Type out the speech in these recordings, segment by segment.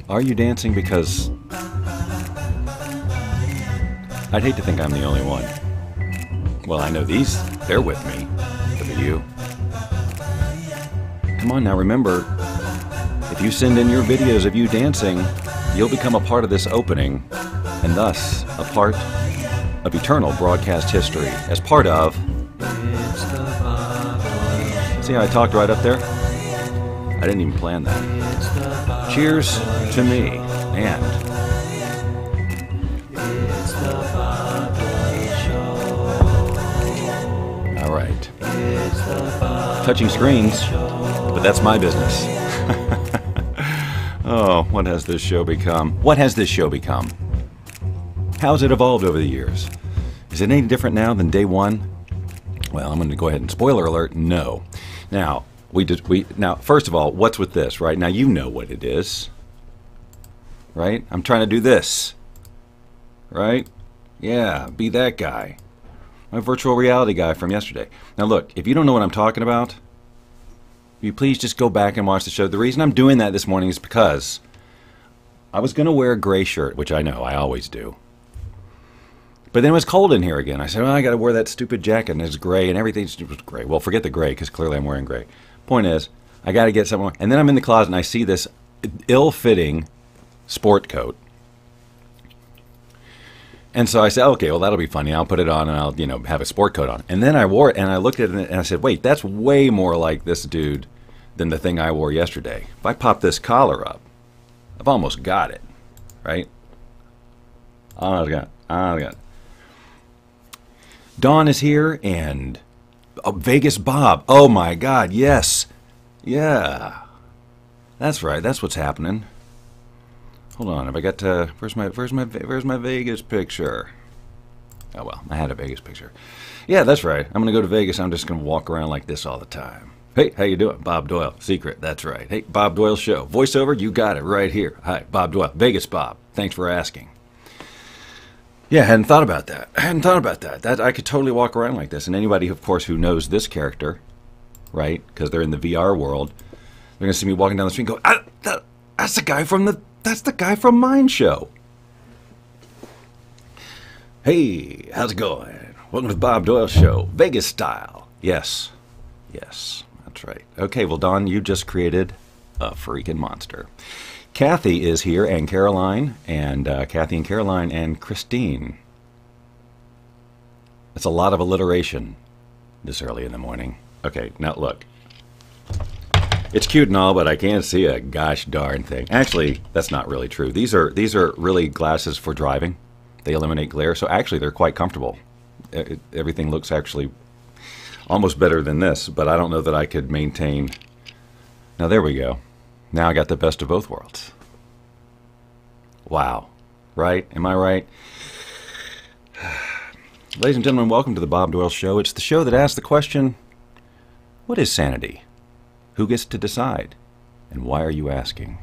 Are you dancing? Because I'd hate to think I'm the only one. Well, I know these, they're with me. But are you? Come on now, remember, if you send in your videos of you dancing, you'll become a part of this opening, and thus a part of eternal broadcast history as part of... See how I talked right up there? I didn't even plan that. Cheers to me, and... All right. Touching screens, but that's my business. Oh, what has this show become? What has this show become? How's it evolved over the years? Is it any different now than day one? Well, I'm going to go ahead and spoiler alert, no. Now, now, first of all, what's with this, right? Now, you know what it is, right? I'm trying to do this, right? Yeah, be that guy. My virtual reality guy from yesterday. Now, look, if you don't know what I'm talking about, will you please just go back and watch the show. The reason I'm doing that this morning is because I was going to wear a gray shirt, which I know I always do. But then it was cold in here again. I said, well, I got to wear that stupid jacket, and it's gray, and everything's gray. Well, forget the gray, because clearly I'm wearing gray. Point is, I got to get something. And then I'm in the closet, and I see this ill-fitting sport coat. And so I said, okay, well, that'll be funny. I'll put it on, and I'll, have a sport coat on. And then I wore it, and I looked at it, and I said, wait, that's way more like this dude than the thing I wore yesterday. If I pop this collar up, I've almost got it, right? Almost got it. Dawn is here, and Vegas Bob. Oh my God, yes, yeah, that's right. That's what's happening. Hold on, have I got to? Where's my Vegas picture? Oh well, I had a Vegas picture. Yeah, that's right. I'm gonna go to Vegas. I'm just gonna walk around like this all the time. Hey, how you doing? Bob Doyle, Secret. That's right. Hey, Bob Doyle Show. Voiceover, you got it right here. Hi, Bob Doyle. Vegas Bob. Thanks for asking. Yeah, I hadn't thought about that. That I could totally walk around like this. And anybody, of course, who knows this character, right? Because they're in the VR world, they're gonna see me walking down the street and go, that's the guy from Mind Show. Hey, how's it going? Welcome to the Bob Doyle Show, Vegas style. Yes, that's right. Okay, well, Don, you just created a freaking monster. Kathy is here, and Caroline, and Kathy and Caroline and Christine. That's a lot of alliteration this early in the morning. Okay, now look. It's cute and all, but I can't see a gosh darn thing. Actually, that's not really true. These are really glasses for driving. They eliminate glare, so actually they're quite comfortable. Everything looks actually almost better than this, but I don't know that I could maintain. Now there we go. Now I got the best of both worlds. Wow. Right? Am I right? Ladies and gentlemen, welcome to the Bob Doyle Show. It's the show that asks the question, what is sanity? Who gets to decide? And why are you asking?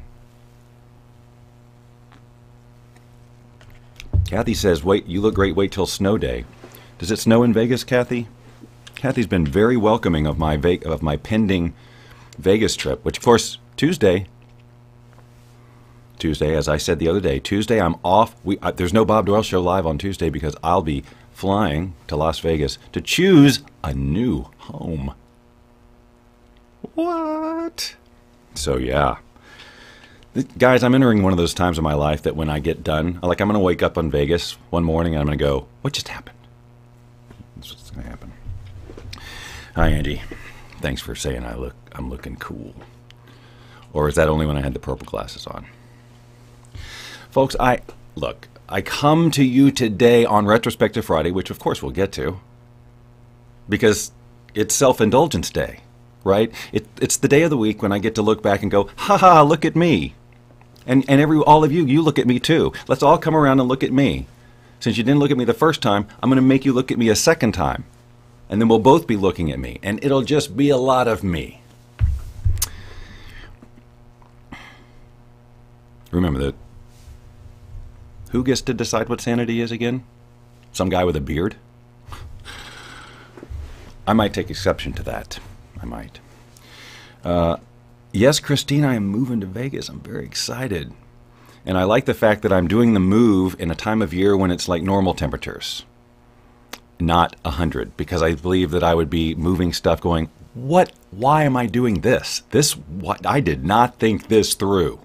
Kathy says, wait, you look great, wait till snow day. Does it snow in Vegas, Kathy? Kathy's been very welcoming of my pending Vegas trip, which, of course, Tuesday, as I said the other day, Tuesday I'm off. There's no Bob Doyle Show live on Tuesday because I'll be flying to Las Vegas to choose a new home. What? So, yeah. Guys, I'm entering one of those times in my life that when I get done, I'm going to wake up in Vegas one morning and I'm going to go, what just happened? That's what's going to happen. Hi, Andy. Thanks for saying I'm looking cool. Or is that only when I had the purple glasses on? Folks, I come to you today on Retrospective Friday, which of course we'll get to, because it's Self-Indulgence Day, right? It's the day of the week when I get to look back and go, ha ha, look at me. And all of you look at me too. Let's all come around and look at me. Since you didn't look at me the first time, I'm going to make you look at me a second time. And then we'll both be looking at me. And it'll just be a lot of me. Remember that. Who gets to decide what sanity is again? Some guy with a beard? I might take exception to that. I might. Yes, Christine, I am moving to Vegas. I'm very excited. And I like the fact that I'm doing the move in a time of year when it's like normal temperatures, not 100, because I believe that I would be moving stuff going, what? Why am I doing this? What? I did not think this through.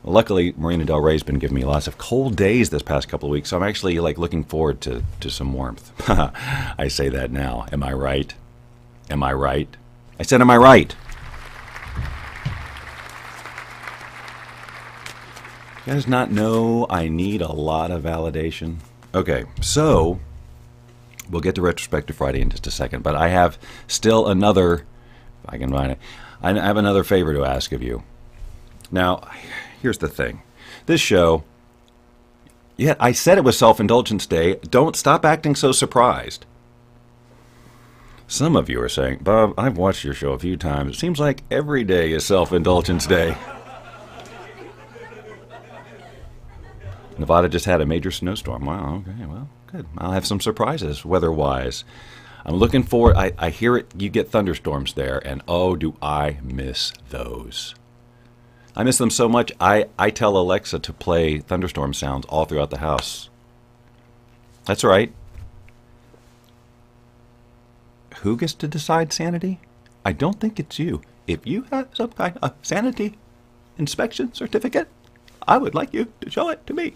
Luckily, Marina Del Rey's been giving me lots of cold days this past couple of weeks, so I'm actually like looking forward to some warmth. I say that now. Am I right? Am I right? I said, am I right? You guys not know I need a lot of validation? Okay, so we'll get to Retrospective Friday in just a second, but I have still another, if I can find it, I have another favor to ask of you. Now, here's the thing. This show, yeah, I said it was Self-Indulgence Day. Don't stop acting so surprised. Some of you are saying, Bob, I've watched your show a few times. It seems like every day is Self-Indulgence Day. Nevada just had a major snowstorm. Wow, okay, well, good. I'll have some surprises weather-wise. I'm looking forward. I hear it. You get thunderstorms there, and oh, do I miss those. I miss them so much, I tell Alexa to play thunderstorm sounds all throughout the house. That's right. Who gets to decide sanity? I don't think it's you. If you have some kind of sanity inspection certificate, I would like you to show it to me.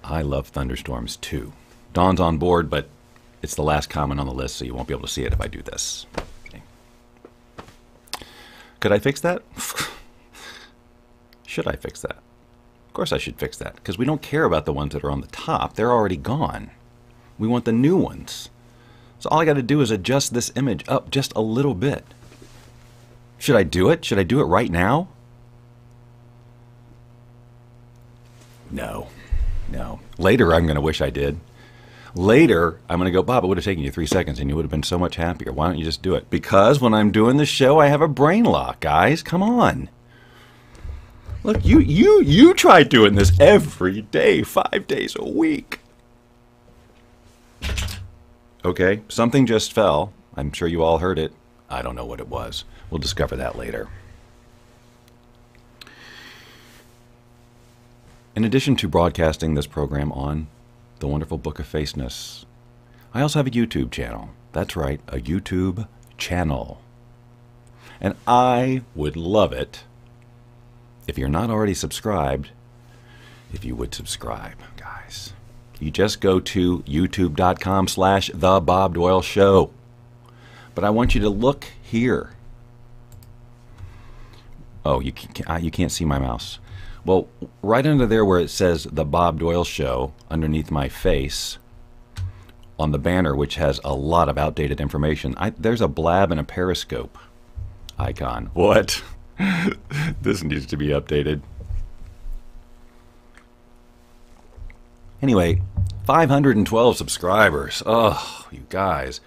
I love thunderstorms too. Dawn's on board, but it's the last comment on the list, so you won't be able to see it if I do this. Okay. Could I fix that? Should I fix that? Of course I should fix that, because we don't care about the ones that are on the top. They're already gone. We want the new ones. So all I got to do is adjust this image up just a little bit. Should I do it? Should I do it right now? No. No. Later I'm going to wish I did. Later I'm going to go, Bob, it would have taken you 3 seconds and you would have been so much happier. Why don't you just do it? Because when I'm doing the show I have a brain lock, guys. Come on. Look, you try doing this every day, 5 days a week. Okay, something just fell. I'm sure you all heard it. I don't know what it was. We'll discover that later. In addition to broadcasting this program on the wonderful Book of Faceness, I also have a YouTube channel. That's right, a YouTube channel. And I would love it if you're not already subscribed, if you would subscribe, guys. You just go to youtube.com/The Bob Doyle Show. But I want you to look here. Oh, you can't see my mouse. Well, right under there where it says The Bob Doyle Show, underneath my face, on the banner, which has a lot of outdated information, there's a blab and a periscope icon. What? This needs to be updated. Anyway, 512 subscribers. Oh, you guys.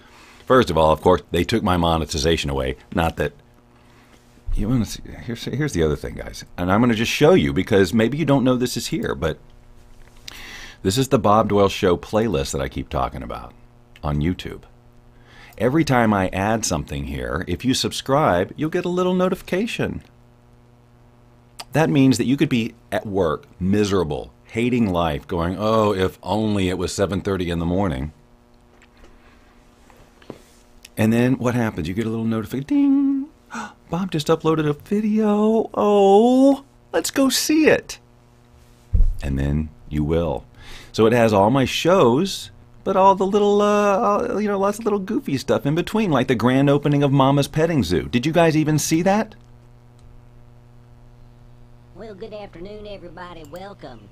First of all, of course, they took my monetization away. Not that... You want to see, here's the other thing, guys. And I'm going to just show you because maybe you don't know this is here, but this is the Bob Doyle Show playlist that I keep talking about on YouTube. Every time I add something here, if you subscribe, you'll get a little notification. That means that you could be at work, miserable, hating life, going, oh, if only it was 7:30 in the morning. And then what happens? You get a little notification. Ding! Bob just uploaded a video. Oh, let's go see it. And then you will. So it has all my shows, but all the little, lots of little goofy stuff in between, like the grand opening of Mama's Petting Zoo. Did you guys even see that? Well, good afternoon, everybody. Welcome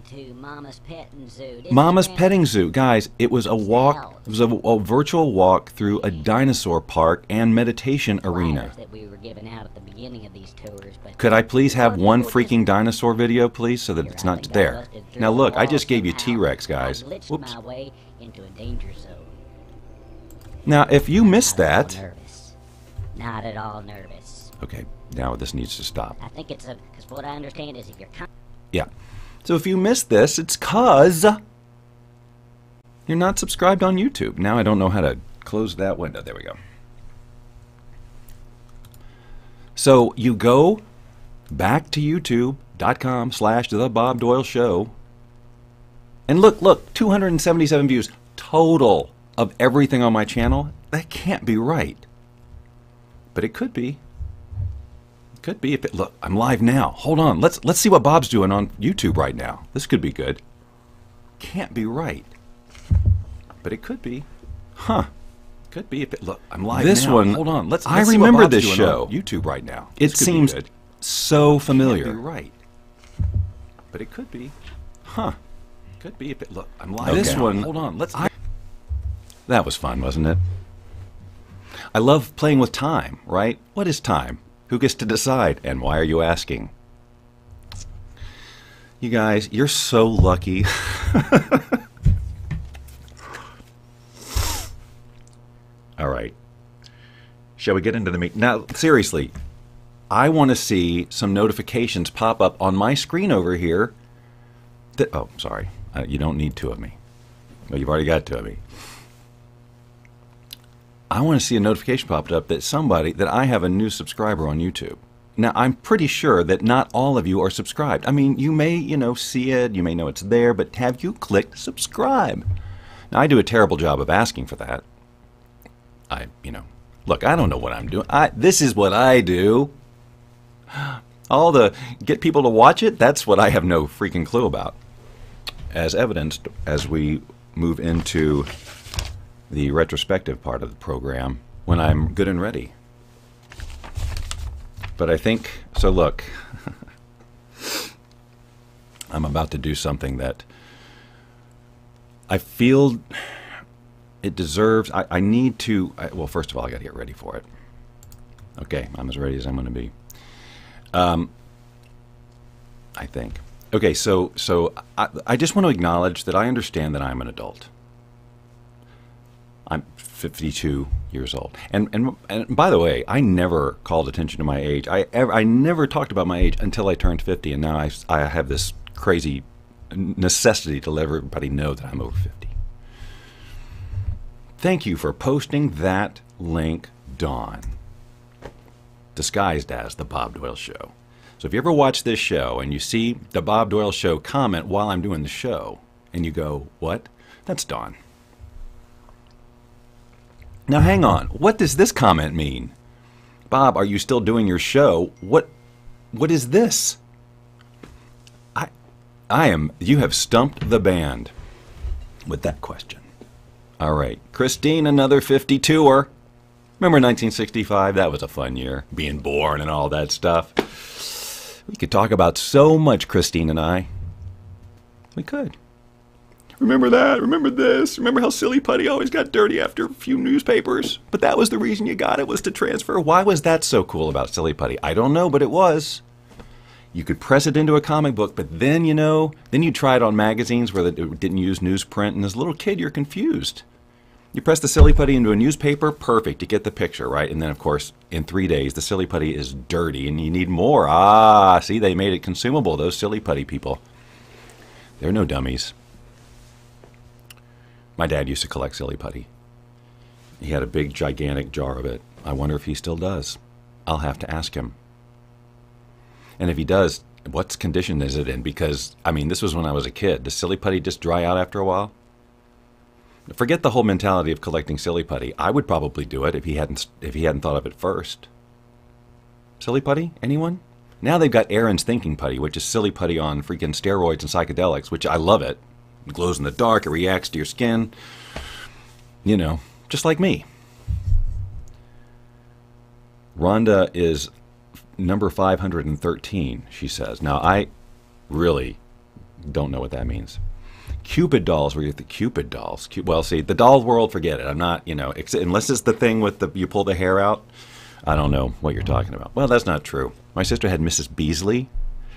to Mama's Petting Zoo. Mama's Petting Zoo, guys. It was a walk. It was a virtual walk through a dinosaur park and meditation arena. That we were giving out at the beginning of these tours. But could I please have one freaking dinosaur video, please, so that it's not there? Now look, I just gave you T-Rex, guys. Whoops. My way into a danger zone. Now, if you missed that, not at all nervous. Okay, now this needs to stop. I think it's because what I understand is if you're yeah. So if you missed this, it's 'cause you're not subscribed on YouTube. Now I don't know how to close that window. There we go. So you go back to youtube.com/The Bob Doyle Show. And look, 277 views total of everything on my channel. That can't be right. But it could be. It could be if it, look, I'm live now. Hold on. Let's see what Bob's doing on YouTube right now. This could be good. Can't be right. But it could be. Huh. Could be if it, look, I'm live This now. one, Hold on. Let's I see what remember Bob's this doing show. on YouTube right now. It This could be seems good. so familiar. Can't be right. But it could be. Huh. Could be if it, look, I'm live This now. one, Hold on. That was fun, wasn't it? I love playing with time, right? What is time? Who gets to decide? And why are you asking? You guys, you're so lucky. All right. Shall we get into the meat? Now, seriously, I want to see some notifications pop up on my screen over here. Oh, sorry. You don't need two of me. Well, you've already got two of me. I want to see a notification popped up that I have a new subscriber on YouTube. Now, I'm pretty sure that not all of you are subscribed. I mean, you may, see it, you may know it's there, but have you clicked subscribe? Now, I do a terrible job of asking for that. Look, I don't know what I'm doing. This is what I do. All the get people to watch it, that's what I have no freaking clue about. As evidenced as we move into the retrospective part of the program when I'm good and ready. But I think, so look, I'm about to do something that I feel it deserves. I need to, well, first of all, I got to get ready for it. Okay, I'm as ready as I'm going to be. I think. Okay, so I just want to acknowledge that I understand that I'm an adult. I'm 52 years old. And by the way, I never called attention to my age. I never talked about my age until I turned 50, and now I have this crazy necessity to let everybody know that I'm over 50. Thank you for posting that link, Dawn, disguised as The Bob Doyle Show. So if you ever watch this show and you see The Bob Doyle Show comment while I'm doing the show, and you go, what? That's Dawn. Now hang on, what does this comment mean? Bob, are you still doing your show? What is this? You have stumped the band with that question. All right, Christine, another 52er. Remember 1965? That was a fun year, being born and all that stuff. We could talk about so much, Christine and I. We could. Remember that? Remember this? Remember how Silly Putty always got dirty after a few newspapers? But that was the reason you got it, was to transfer. Why was that so cool about Silly Putty? I don't know, but it was. You could press it into a comic book, but then, then you try it on magazines where it didn't use newsprint, and as a little kid, you're confused. You press the Silly Putty into a newspaper, perfect, you get the picture, right? And then, of course, in 3 days, the Silly Putty is dirty, and you need more. See, they made it consumable, those Silly Putty people. They're no dummies. My dad used to collect Silly Putty. He had a big, gigantic jar of it. I wonder if he still does. I'll have to ask him. And if he does, what condition is it in? Because, this was when I was a kid. Does Silly Putty just dry out after a while? Forget the whole mentality of collecting Silly Putty. I would probably do it if he hadn't thought of it first. Silly Putty? Anyone? Now they've got Aaron's Thinking Putty, which is Silly Putty on freaking steroids and psychedelics, which I love it. It glows in the dark, it reacts to your skin. Just like me. Rhonda is number 513, she says. Now, I really don't know what that means. Cupid dolls, where you get the Cupid dolls. Well, see, the doll world, forget it. I'm not, unless it's the thing with you pull the hair out, I don't know what you're talking about. Well, that's not true. My sister had Mrs. Beasley.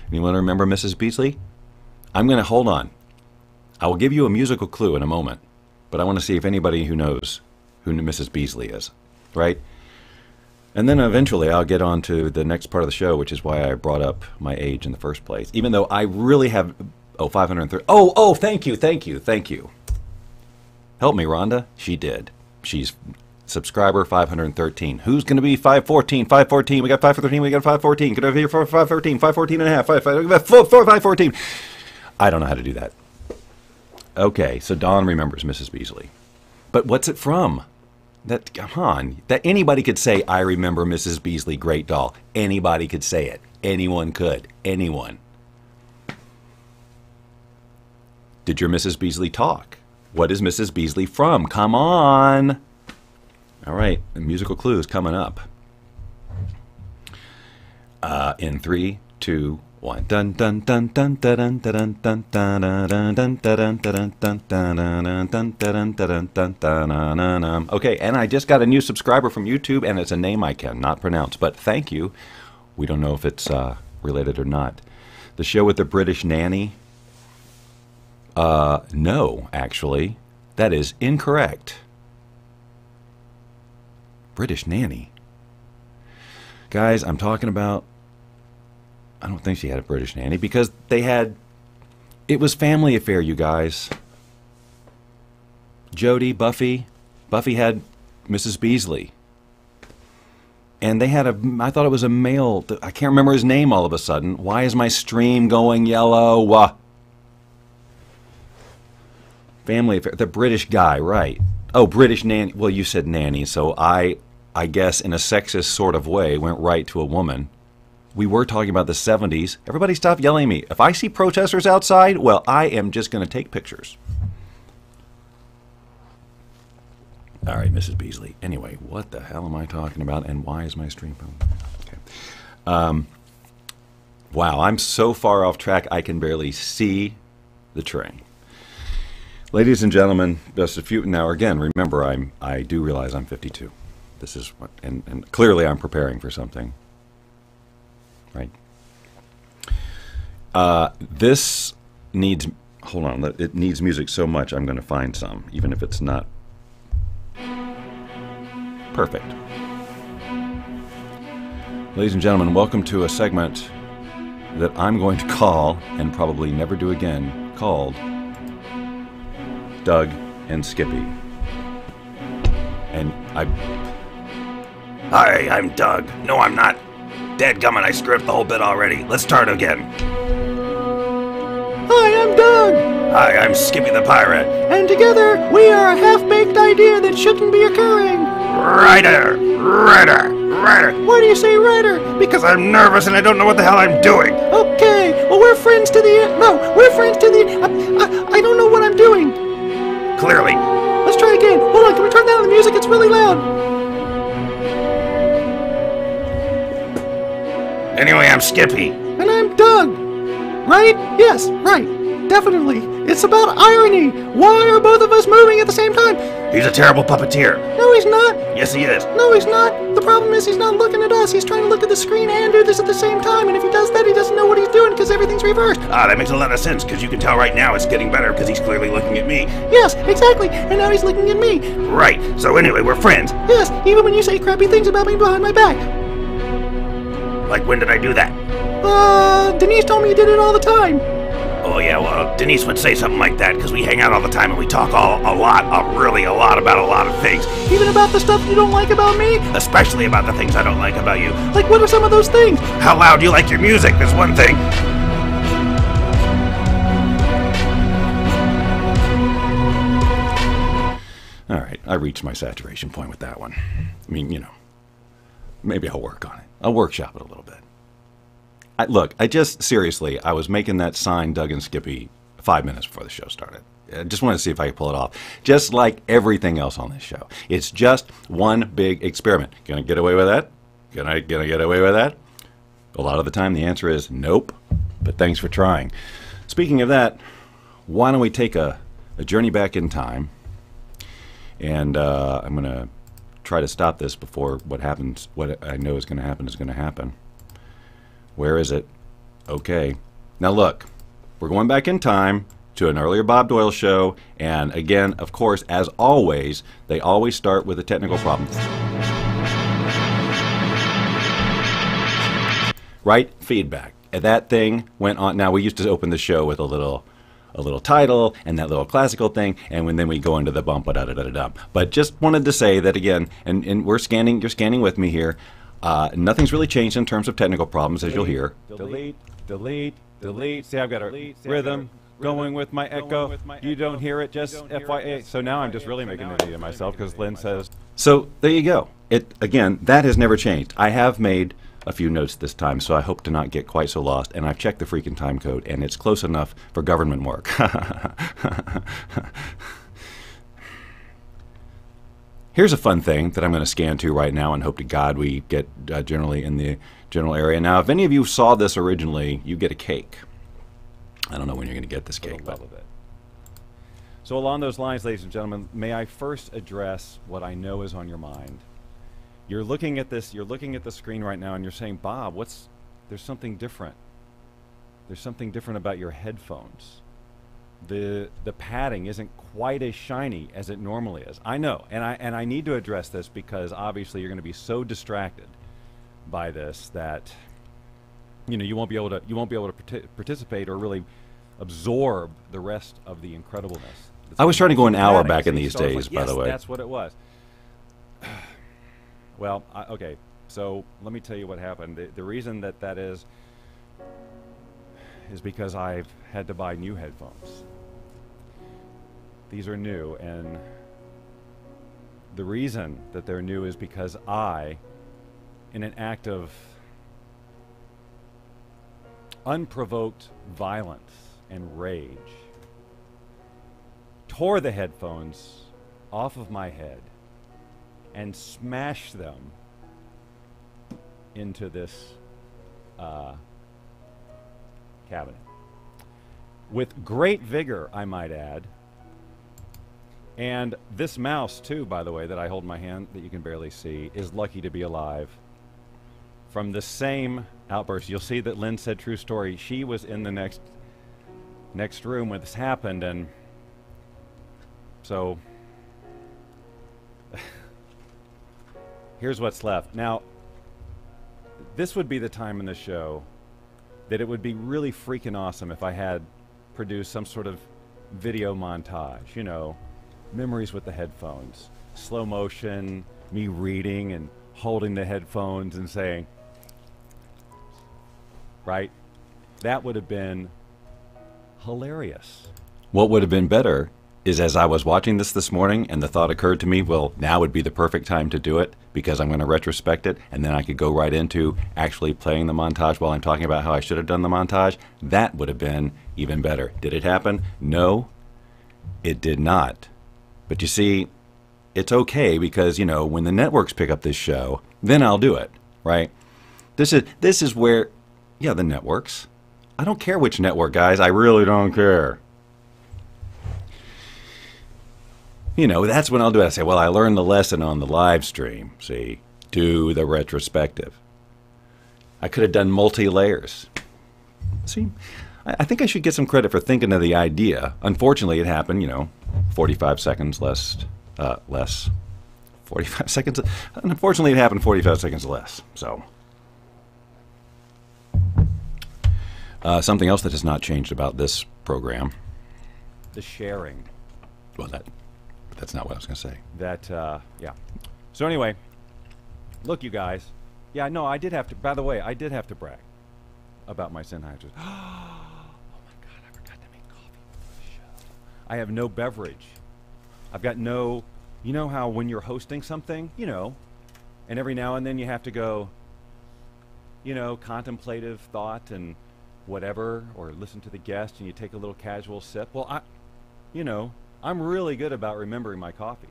Anyone remember Mrs. Beasley? Hold on. I will give you a musical clue in a moment, but I want to see if anybody who knows who Mrs. Beasley is, right? And then eventually I'll get on to the next part of the show, which is why I brought up my age in the first place. Even though I really have... 530. Thank you. Help me, Rhonda. She did. She's Subscriber 513. Who's going to be 514? 514. We got 513. We got 514. Could I be 513? 514 and a half. 514. I don't know how to do that. Okay, so Dawn remembers Mrs. Beasley. But what's it from? That, come on. That anybody could say, I remember Mrs. Beasley, great doll. Anybody could say it. Anyone could. Anyone. Did your Mrs. Beasley talk? What is Mrs. Beasley from? Come on. All right, the musical clues coming up. In 3, 2, 1. Dun dun dun dun dun dun dun dun dun dun dun dun dun dun. Okay, and I just got a new subscriber from YouTube, and it's a name I cannot pronounce, but thank you. We don't know if it's related or not. The show with the British nanny. No, actually. That is incorrect. British nanny. Guys, I'm talking about... I don't think she had a British nanny because they had... It was Family Affair, you guys. Jodie, Buffy. Buffy had Mrs. Beasley. And they had a... I thought it was a male... I can't remember his name all of a sudden. Why is my stream going yellow? Family Affair. The British guy, right. Oh, British nanny. Well, you said nanny, so I guess in a sexist sort of way went right to a woman. We were talking about the 70s. Everybody stop yelling at me. If I see protesters outside, well, I am just going to take pictures. All right, Mrs. Beasley. Anyway, what the hell am I talking about, and why is my stream phone? Okay. Wow, I'm so far off track I can barely see the train. Ladies and gentlemen, just a few. Now, again, remember, I do realize I'm 52. This is what, and clearly I'm preparing for something. Right. This needs. Hold on. It needs music so much. I'm going to find some, even if it's not perfect. Ladies and gentlemen, welcome to a segment that I'm going to call, and probably never do again, called Doug and Skippy. And Hi, I'm Doug. No, I'm not. Dadgummit, I screwed up the whole bit already. Let's start again. Hi, I'm Doug. Hi, I'm Skippy the Pirate. And together, we are a half-baked idea that shouldn't be occurring. Ryder! Why do you say Ryder? Because I'm nervous and I don't know what the hell I'm doing. Okay, well, we're friends to the end. No, we're friends to the end. I don't know what I'm doing. Clearly. Let's try again. Hold on, can we turn down the music? It's really loud. Anyway, I'm Skippy. And I'm Doug. Right? Yes, right. Definitely. It's about irony. Why are both of us moving at the same time? He's a terrible puppeteer. No, he's not. Yes, he is. No, he's not. The problem is he's not looking at us. He's trying to look at the screen and do this at the same time. And if he does that, he doesn't know what he's doing because everything's reversed. Ah, that makes a lot of sense because you can tell right now it's getting better because he's clearly looking at me. Yes, exactly. And now he's looking at me. Right. So anyway, we're friends. Yes, even when you say crappy things about me behind my back. Like, when did I do that? Denise told me you did it all the time. Oh, yeah, well, Denise would say something like that because we hang out all the time and we talk really a lot about a lot of things. Even about the stuff you don't like about me? Especially about the things I don't like about you. Like, what are some of those things? How loud you like your music, that's one thing. all right, I reached my saturation point with that one. I mean, you know, maybe I'll work on it. I'll workshop it a little bit. Look, seriously, I was making that sign, Doug and Skippy, 5 minutes before the show started. I just wanted to see if I could pull it off. Just like everything else on this show. It's just one big experiment. Gonna get away with that? Gonna get away with that? A lot of the time the answer is nope, but thanks for trying. Speaking of that, why don't we take a journey back in time, and I'm gonna try to stop this before what I know is gonna happen is gonna happen. Where is it? Okay. Now look, we're going back in time to an earlier Bob Doyle show, and again, of course, as always, they always start with a technical problem. Right? Feedback. And that thing went on. Now, we used to open the show with a little a little title and that little classical thing, and then we go into the bump, da da da da. But just wanted to say that again, and you're scanning with me here. Nothing's really changed in terms of technical problems, as you'll hear. Delete. See, I've got a rhythm going with my echo. You don't hear it, just FYA. So now I'm just really making an idiot of myself because Lynn says. So there you go. Again, that has never changed. I have made a few notes this time, so I hope to not get quite so lost. And I've checked the freaking time code, and it's close enough for government work. Here's a fun thing that I'm going to scan to right now and hope to God we get generally in the general area. Now, if any of you saw this originally, you get a cake. I don't know when you're going to get this cake, but... So along those lines, ladies and gentlemen, may I first address what I know is on your mind. You're looking at this, you're looking at the screen right now and you're saying, Bob, there's something different. There's something different about your headphones. The padding isn't quite as shiny as it normally is. I know, and I need to address this because obviously you're going to be so distracted by this that you won't be able to participate or really absorb the rest of the incredibleness. I was trying to go an hour back in these days, by the way. That's what it was. Well, okay, so let me tell you what happened. The reason that is because I've had to buy new headphones. These are new, and the reason that they're new is because I, in an act of unprovoked violence and rage, tore the headphones off of my head and smashed them into this cabinet. With great vigor, I might add. And this mouse, too, by the way, that I hold in my hand, that you can barely see, is lucky to be alive. From the same outburst, you'll see that Lynn said true story. She was in the next room when this happened, and so here's what's left. Now, this would be the time in the show that it would be really freaking awesome if I had produced some sort of video montage, memories with the headphones, slow motion, me reading and holding the headphones and saying, right? That would have been hilarious. What would have been better is as I was watching this morning and the thought occurred to me, well, now would be the perfect time to do it because I'm going to retrospect it, and then I could go right into actually playing the montage while I'm talking about how I should have done the montage. That would have been even better. Did it happen? No, it did not. But you see, it's okay because, when the networks pick up this show, then I'll do it, right? This is where, yeah, the networks. I don't care which network, guys. I really don't care. That's when I'll do it. I say, well, I learned the lesson on the live stream. See, do the retrospective. I could have done multi-layers. See, I think I should get some credit for thinking of the idea. Unfortunately, it happened, 45 seconds less. 45 seconds. Unfortunately, it happened 45 seconds less. So, something else that has not changed about this program. The sharing. Well, that's not what I was going to say. Yeah. So anyway, look, you guys. Yeah, no, I did have to. By the way, I did have to brag about my Sennheisers. Oh my God, I forgot to make coffee before the show. I have no beverage. I've got no. You know how when you're hosting something, and every now and then you have to go, contemplative thought and whatever, or listen to the guest, and you take a little casual sip. Well, I'm really good about remembering my coffee.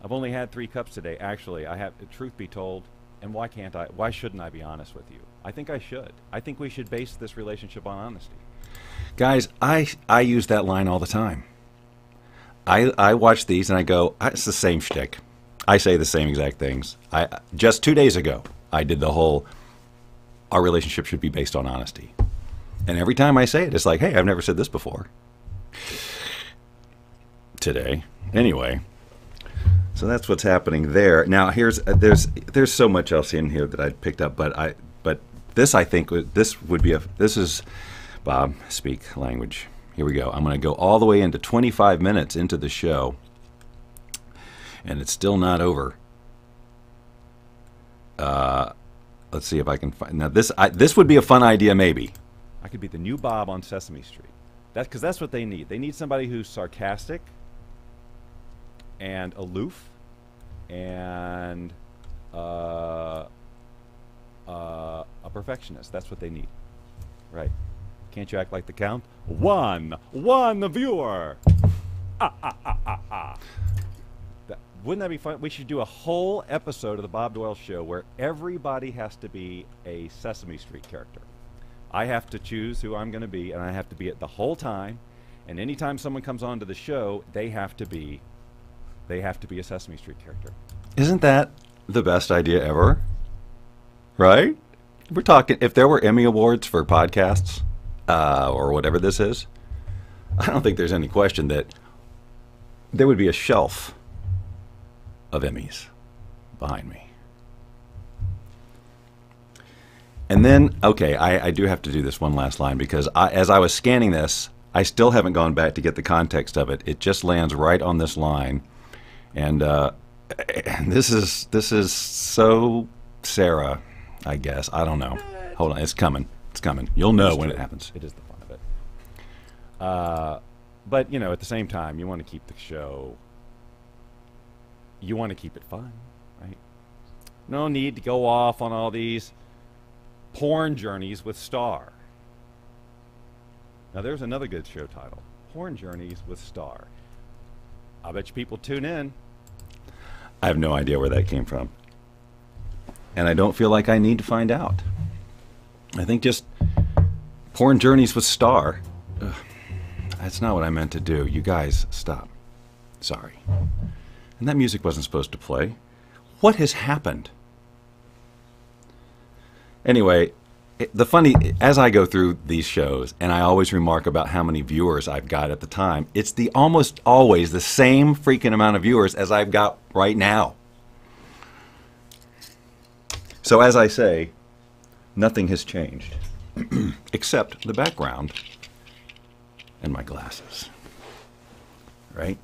I've only had 3 cups today. Actually, I have. Truth be told, and why can't I? Why shouldn't I be honest with you? I think I should. I think we should base this relationship on honesty. Guys, I use that line all the time. I watch these and I go, it's the same shtick. I say the same exact things. Just 2 days ago, I did the whole, our relationship should be based on honesty. And every time I say it, it's like, hey, I've never said this before. Today. Anyway. So that's what's happening there. Now there's so much else in here that I picked up, but this I think this is Bob, speak language Here we go. I'm going to go all the way into 25 minutes into the show, and it's still not over. Let's see if I can find. Now this would be a fun idea, maybe. I could be the new Bob on Sesame Street. Because that's what they need. They need somebody who's sarcastic and aloof and a perfectionist. That's what they need. Right. Can't you act like the Count? One, the viewer. Wouldn't that be fun? We should do a whole episode of the Bob Doyle Show where everybody has to be a Sesame Street character. I have to choose who I'm going to be, and I have to be it the whole time. And anytime someone comes onto the show, they have to be a Sesame Street character. Isn't that the best idea ever? Right? We're talking, if there were Emmy Awards for podcasts, or whatever this is, I don't think there's any question that there would be a shelf of Emmys behind me. And then, okay, I do have to do this one last line because as I was scanning this, I still haven't gone back to get the context of it. It just lands right on this line. And this is so Sarah, I guess. I don't know. Hold on, it's coming. It's coming. You'll know when it happens. It is the fun of it. But, at the same time, you want to keep the show, you want to keep it fun, right? No need to go off on all these porn journeys with Star. Now, there's another good show title. Porn Journeys with Star. I bet you people tune in. I have no idea where that came from. And I don't feel like I need to find out. I think just Porn Journeys with Star. Ugh, that's not what I meant to do. You guys, stop. Sorry. And that music wasn't supposed to play. What has happened? Anyway, as I go through these shows, and I always remark about how many viewers I've got at the time, it's almost always the same freaking amount of viewers as I've got right now. So as I say, nothing has changed, except the background and my glasses, right?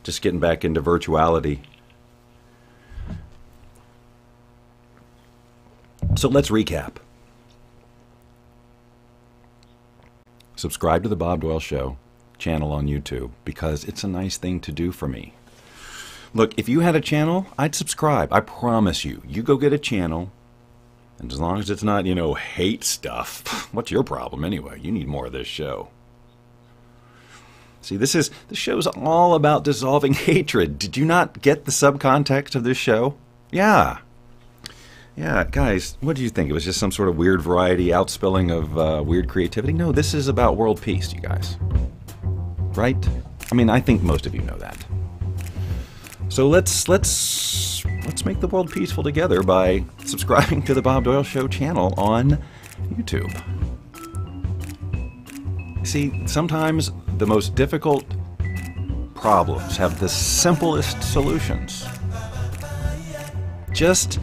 Just getting back into virtuality. So let's recap. Subscribe to the Bob Doyle Show channel on YouTube because it's a nice thing to do for me. Look, if you had a channel, I'd subscribe. I promise you. You go get a channel, and as long as it's not, hate stuff, what's your problem anyway? You need more of this show. See, the show's all about dissolving hatred. Did you not get the subcontext of this show? Yeah. Yeah, guys, what do you think? It was just some sort of weird variety outspilling of weird creativity? No, this is about world peace, you guys. Right? I mean, I think most of you know that. So let's make the world peaceful together by subscribing to the Bob Doyle Show channel on YouTube. See, sometimes the most difficult problems have the simplest solutions. Just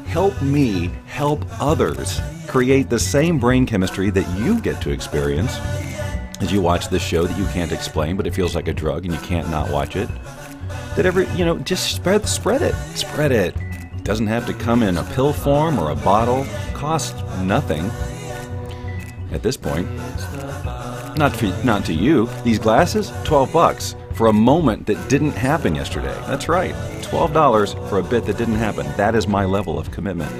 help me help others create the same brain chemistry that you get to experience as you watch this show that you can't explain, but it feels like a drug and you can't not watch it. Just spread it. Spread it. It doesn't have to come in a pill form or a bottle. Costs nothing at this point. Not to you. These glasses, $12 for a moment that didn't happen yesterday. That's right. $12 for a bit that didn't happen. That is my level of commitment.